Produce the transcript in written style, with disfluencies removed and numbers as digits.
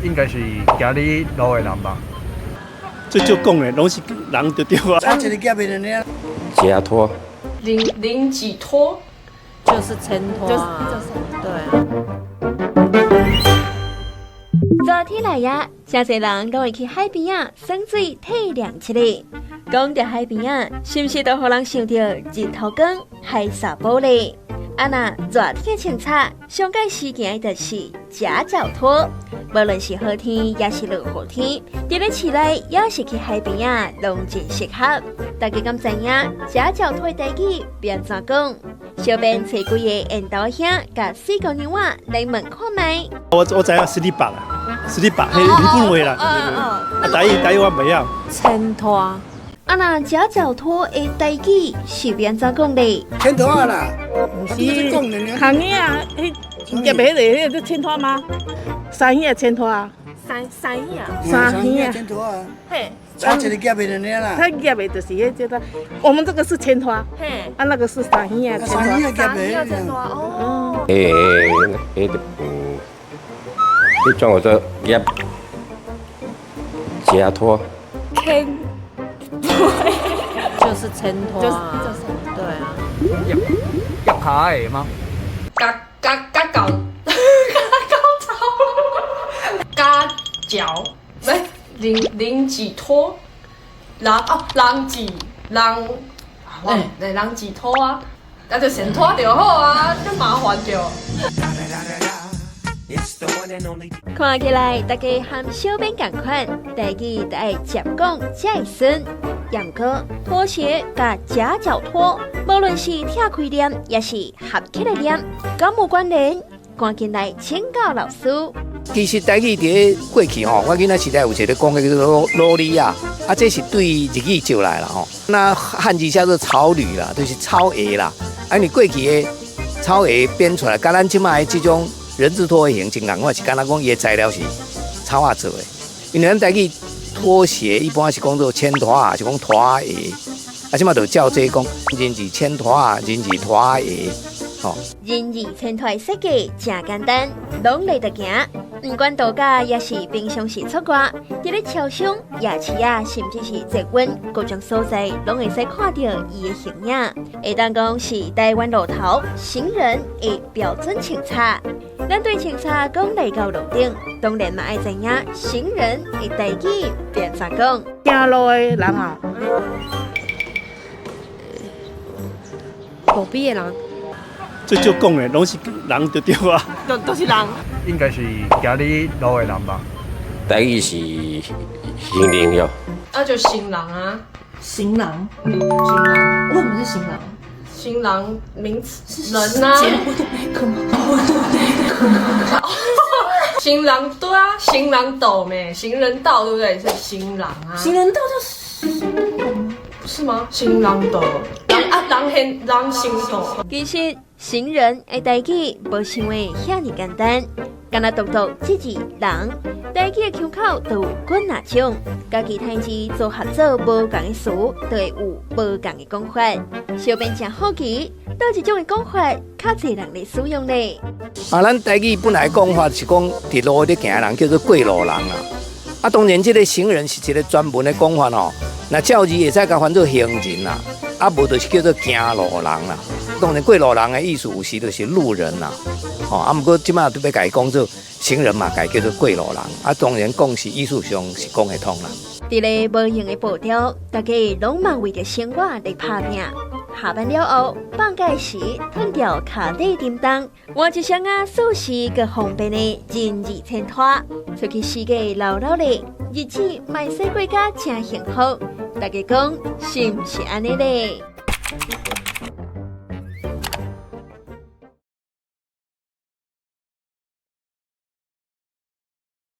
应该是行哩路的人吧。最少讲的拢是人就对啊。咱一个夹的呢。假拖，零几拖，就是牵拖，对啊。昨天来呀，真侪人都会去海边啊，耍水体谅一下。讲到海边啊，是不是都互人想到日头光、海沙玻璃？啊那热天的清茶，上届时行的就是夹脚拖。无论是好天也是落雨天，伫咧市内也是去海边啊，拢真适合。大家敢知影夹脚拖的台语变怎讲？小编找几个缘投兄甲四姑娘仔来问看卖。我知影斯里巴啦，斯里巴迄日本话啦，啊台语我袂晓。牵拖。啊那夹脚拖的台语是变怎讲咧？牵拖啊啦，不是看你啊，迄夹袂迄个牵拖吗？三叶牵拖啊，三叶，三叶牵拖啊，嘿，咱一个夹的呢啦。他夹的就是迄叫做，我们这个是牵拖，嘿，啊那个是三叶牵拖。三叶夹牵拖的。哦。你叫我做夹假拖，牵，就是牵拖，对啊。夹下的吗？嘎搞，嘎脚，喂，零几拖，人几，人几拖啊，那就先拖就好啊，就麻烦着。看起来大家和小编同款，台语都爱接讲才会顺。杨哥，拖鞋甲夹脚拖，无论是拆开念，也是合起来念，敢无关联？赶紧来请教老师。其实台语伫过去吼，我囡仔时代有一个讲叫做罗莉亚，啊，这是对日语借来啦吼。那汉字叫做草履啦，就是草鞋啦。啊，你过去的草鞋编出来，甲咱即卖这种人字拖的形情人，我是敢若讲伊的材料是草啊做的。因为咱台语拖鞋一般是讲做牵拖啊，是讲拖鞋，啊，即卖就照这讲人字牵拖啊，人字拖鞋。人字牵拖设计真简单，拢来得行。不管度假也是平常时出外，伫咧超商、夜市啊，甚至是热温各种所在，拢会使看到伊的形影。会当讲是台湾路头行人的标准清查。咱对清查讲来到路顶，当然嘛爱知影行人的台语变怎讲。行路的人啊，路边的人。最少讲的拢是人就对啊。都是人。应该是行哩路的人吧。台语是行人哟。那就新郎啊，新郎，新郎，为什么是新郎？新郎名词人啊。新郎对啊，新郎斗咩，行人道对不对？是新郎啊。行人道叫是吗？新郎斗，人行斗。其实行人的台语无想的遐尼简单，敢若独独这字人，台语的腔口都有几哪种，甲其他字做合作无共的词，都会有无共的讲法。小编真好奇，倒一种的讲法较侪人来使用呢？啊，咱台语本来讲法是讲伫路咧行的人叫做过路人啦。啊，当然这个行人是一个专门的讲法哦。那照字会使甲翻做行人啦，啊无就是叫做行路人啦。当然过路人的意思有时就是路人啦。啊，不过即马都要甲伊讲做行人嘛，甲伊叫做过路人。啊，当然讲是艺术上是讲会通啦。伫咧无形的步调，大家拢嘛为着生活来打拼。下班了后，放假时脱掉脚底叮当，换一双啊舒适个方便的人字牵拖，出去世界溜溜咧，日子卖使过甲真幸福。大家讲是毋是安尼咧？